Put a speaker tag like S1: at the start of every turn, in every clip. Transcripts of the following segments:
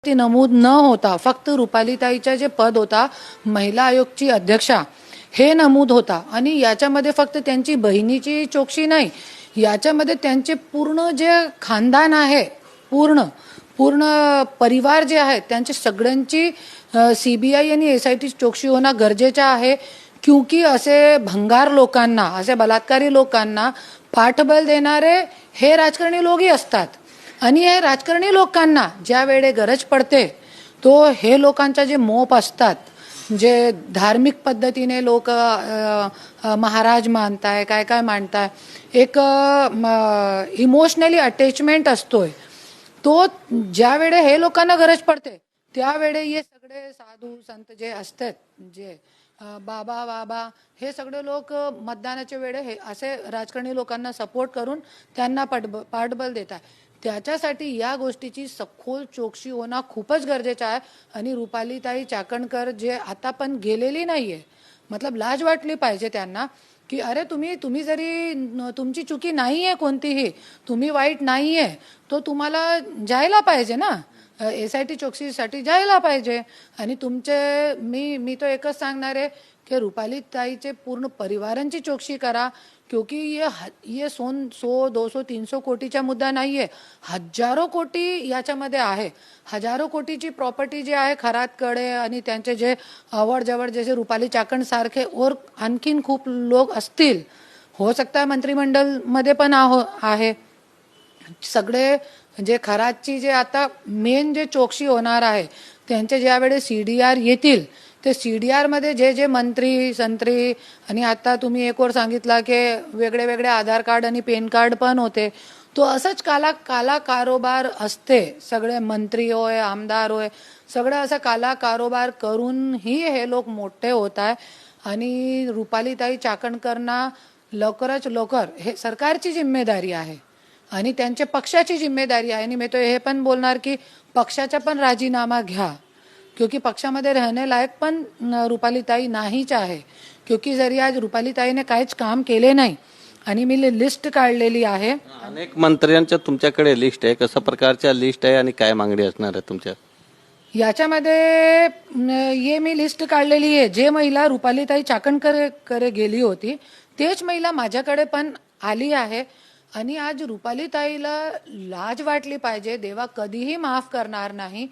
S1: ती नमूद न होता फक्त रुपालीताईचा जे पद होता महिला आयोगची अध्यक्षा हे नमूद होता आणि याच्यामध्ये फक्त त्यांची बहिणीची चौकशी नाही, याच्यामध्ये त्यांचे पूर्ण जे खानदान आहे, पूर्ण पूर्ण परिवार जे आहे त्यांचे सगळ्यांची सीबीआय आणि एसआयटी चौकशी होणं गरजेचं आहे. क्योंकि असे भंगार लोकांना, असे बलात्कारी लोकांना पाठबळ देणारे हे राजकारणी लोकही असतात आणि हे राजकारणी लोकांना ज्या वेळे गरज पडते तो हे लोकांचा जे मोप असतात, जे धार्मिक पद्धतीने लोक महाराज मानताय, काय काय मानताय, एक इमोशनली अटॅचमेंट असतोय, तो ज्या वेळे हे लोकांना गरज पडते त्यावेळे हे सगळे साधू संत जे असतात, जे बाबा बाबा हे सगळे लोक मतदानाच्या वेळे हे असे राजकारणी लोकांना सपोर्ट करून त्यांना पाठबळ देत आहे. त्याच्यासाठी या गोष्टीची सखोल चौकशी होणं खूपच गरजेचं आहे. आणि रुपालीताई चाकणकर जे आता पण गेलेली नाहीये, मतलब लाज वाटली पाहिजे त्यांना की अरे तुम्ही जरी तुमची चुकी नाहीये, कोणतीही तुम्ही वाईट नाहीये, तो तुम्हाला जायला पाहिजे ना, एसआयटी चौकशीसाठी जायला पाहिजे. आणि तुमचे मी तो एकच सांगणार आहे की रुपालीताईचे पूर्ण परिवारांची चौकशी करा. क्योंकि ये 100 200 300 कोटीचा मुद्दा नाहीये, हजारो कोटी याच्यामध्ये आहे. हजारो कोटीची प्रॉपर्टी जी आहे खरातकडे आणि त्यांचे जे आवड जवळ जसे रुपाली चाकण सारखे और आणखीन खूप लोक असतील, हो सकता मंत्रिमंडळ मध्ये पण आहे. सगळे जे खरातची जे आता मेन जे चौकशी होणार आहे त्यांचे ज्यावेळेस सीडीआर येतील, ते सीडीआर मध्ये जे जे मंत्री संत्री आणि आता तुम्ही एक वर सांगितला की वेगळे वेगळे आधार कार्ड आणि पॅन कार्ड पण होते, तो असंच काला कारोबार असते. सगळे मंत्री होय, आमदार होय, सगळं असं काला कारोबार करूनही हे लोक मोठे होत आहे. आणि रुपालीताई चाकणकरना लवकरच लवकर, हे सरकारची जिम्मेदारी आहे आणि त्यांच्या पक्षाची जिम्मेदारी आहे. आणि मी तो हे पण बोलणार की पक्षाचा पण राजीनामा घ्या, क्योंकि पक्षामध्ये राहणे लायक पण रुपालीताई नाहीच आहे. क्योंकि जरी आज रुपालीताईने काहीच काम केले नाही आणि मी लिस्ट काढलेली आहे,
S2: अनेक मंत्र्यांच्या तुमच्याकडे लिस्ट आहे, कशा प्रकारच्या लिस्ट आहे आणि काय मागणी असणार आहे तुमच्या
S1: याच्यामध्ये ये मी लिस्ट काढलेली आहे. जे महिला रुपालीताई चाकणकर गेली होती तेच महिला माझ्याकडे पण आली आहे. आणि आज रुपालीताईला लाज वाटली पाहिजे, देवा कधीही माफ करणार नाही.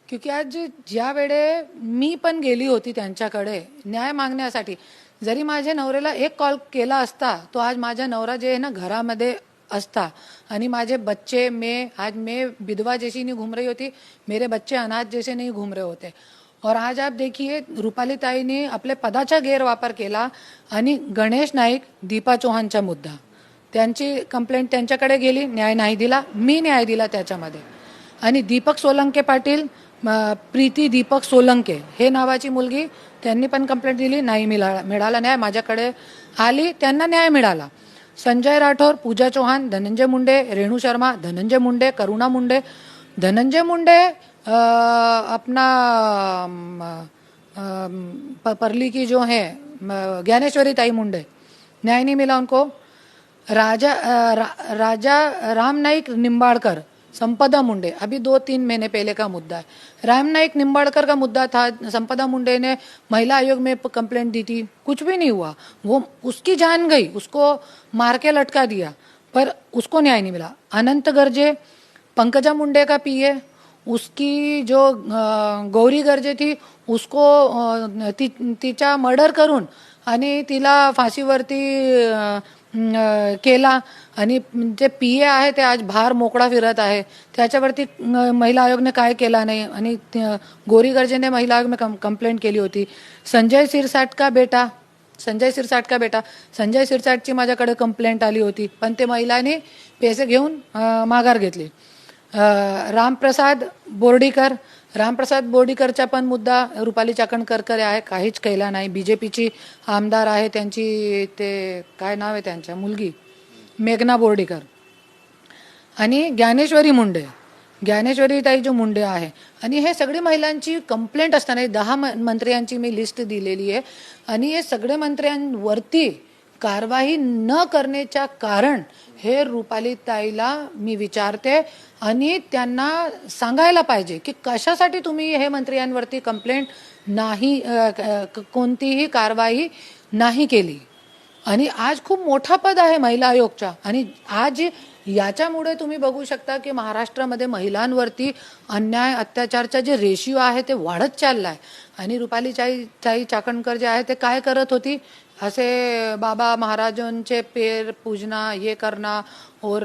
S1: क्योंकि आज ज्या वेळे मी पण गेली होती त्यांच्याकडे न्याय मागण्यासाठी, जरी माझ्या नवऱ्याला एक कॉल केला असता तो आज माझा नवरा जे आहे ना घरामध्ये असता आणि माझे बच्चे मैं विधवा जैसी नहीं घूम रही होती, मेरे बच्चे अनाथ जैसे नहीं घूम रहे होते. और आज आप देखिए रुपालीताईने आपल्या पदाचा गैरवापर केला आणि गणेश नाईक दीपा चौहानचा मुद्दा, त्यांची कंप्लेंट त्यांच्याकडे गेली, न्याय नाही दिला, मी न्याय दिला त्याच्यामध्ये. आणि दीपक सोलंके पाटील, प्रीती दीपक सोलंके हे नावाची मुलगी, त्यांनी पण कंप्लेंट दिली, नाही मिळाला न्याय, माझ्याकडे आली, त्यांना न्याय मिळाला. संजय राठोर, पूजा चौहान, धनंजय मुंडे, रेणू शर्मा, धनंजय मुंडे, करुणा मुंडे, धनंजय मुंडे अपना परली की जो है ज्ञानेश्वरी ताई मुंडे, न्याय नहीं मिला उनको. राजा राम नाईक निंबाड़कर, संपदा मुंडे, अभी 2-3 महीने पहले का मुद्दा है. राम नाईक निंबाड़कर का मुद्दा था, संपदा मुंडे ने महिला आयोग में कंप्लेंट दी थी, कुछ भी नहीं हुआ, वो उसकी जान गई, उसको मार के लटका दिया, पर उसको न्याय नहीं मिला. अनंत गर्जे, पंकजा मुंडे का पीए, उसकी जो गौरी गर्जे थी उसको तिचा मर्डर करून आणि तिला फाशीवरती केला. आणि जे पीए आहे ते आज बाहेर मोकळा फिरत आहे, त्याच्यावरती महिला आयोगने काय केला नाही. आणि गौरी गर्जेने महिला आयोग में कंप्लेंट केली होती. संजय सिरसाट का बेटा, संजय सिरसाटची माझ्याकडे कंप्लेंट आली होती, पण ते महिलांनी पैसे घेऊन माघार घेतली. रामप्रसाद बोर्डीकरचा पण मुद्दा रुपाली चाकणकर आहे, काहीच केला नाही. बीजेपीची आमदार आहे, त्यांची ते काय नाव आहे त्यांच्या मुलगी मेघना बोर्डीकर. आणि ज्ञानेश्वरी ताई जो मुंडे आहे. आणि हे सगळी महिलांची कंप्लेंट असताना 10 मंत्र्यांची मी लिस्ट दिलेली आहे. आणि हे सगळे मंत्र्यांवरती कारवाई न करण्याच्या कारण हे रुपालीताईला मी विचारते आणि त्यांना सांगायला पाहिजे की कशासाठी तुम्ही हे मंत्र्यांवरती कंप्लेंट नाही, कोणतीही कारवाई नाही केली. आणि आज खूप मोठा पद आहे महिला आयोगचा आणि आज याच्यामुळे तुम्ही बघू शकता की महाराष्ट्रामध्ये महिलांवरती अन्याय अत्याचारचा जे रेशिओ आहे ते वाढत चाललाय. आणि रुपालीताई चाकणकर जे आहे ते काय करत होती, असे बाबा महाराजांचे पेर पूजना हे करणं और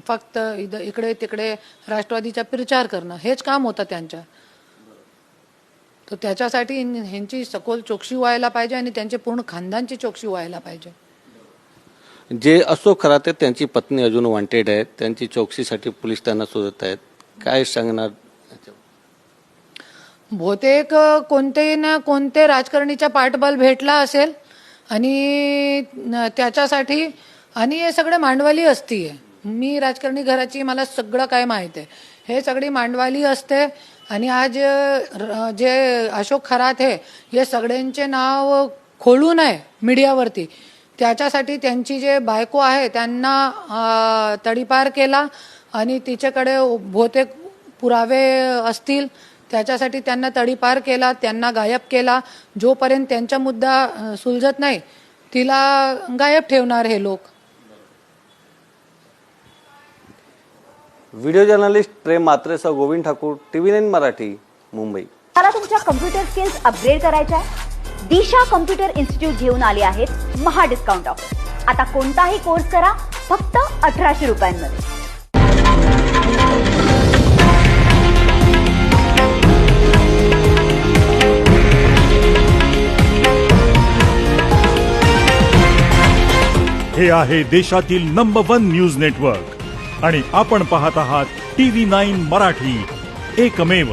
S1: फक्त इकडे तिकडे राष्ट्रवादीचा प्रचार करणं हेच काम होतं त्यांचं. तर त्याच्यासाठी ह्यांची सखोल चौकशी व्हायला पाहिजे आणि त्यांचे पूर्ण खानदानची चौकशी व्हायला पाहिजे.
S2: जे अशोक खराते त्यांची पत्नी अजून वॉन्टेड आहेत, त्यांची चौकशीसाठी पोलीस त्यांना शोधत आहेत, काय सांगणार?
S1: बहुतेक कोणते ना कोणते राजकारणीचा पाठबळ भेटला असेल आणि त्याच्यासाठी, आणि हे सगळे मांडवाली असती आहे. मी राजकारणी घराची, मला सगळं काय माहिती आहे. हे सगळी मांडवाली असते. आणि आज जे अशोक खराते हे सगळ्यांचे नाव खोलू नये मीडियावरती, त्याच्यासाठी त्यांची जे बायको आहे त्यांना तडीपार केला आणि तिच्याकडे बहुतेक पुरावे असतील त्याच्यासाठी त्यांना तडीपार केला, त्यांना गायब केला. जोपर्यंत त्यांचा मुद्दा सुलझत नाही तिला गायब ठेवणार हे लोक.
S2: व्हिडिओ जर्नलिस्ट प्रेम मात्रेसह गोविंद ठाकूर, TV9 मराठी, मुंबई.
S3: मला तुमच्या कम्प्युटर स्किल्स अपग्रेड करायच्या आहे? दिशा कम्प्युटर इन्स्टिट्यूट घेऊन आले आहेत महा डिस्काउंट ऑफर. आता कोणताही कोर्स करा फक्त 1800 रुपयांमध्ये.
S4: हे आहे देशातील नंबर 1 न्यूज नेटवर्क आणि आपण पाहत आहात TV9 मराठी, एकमेव.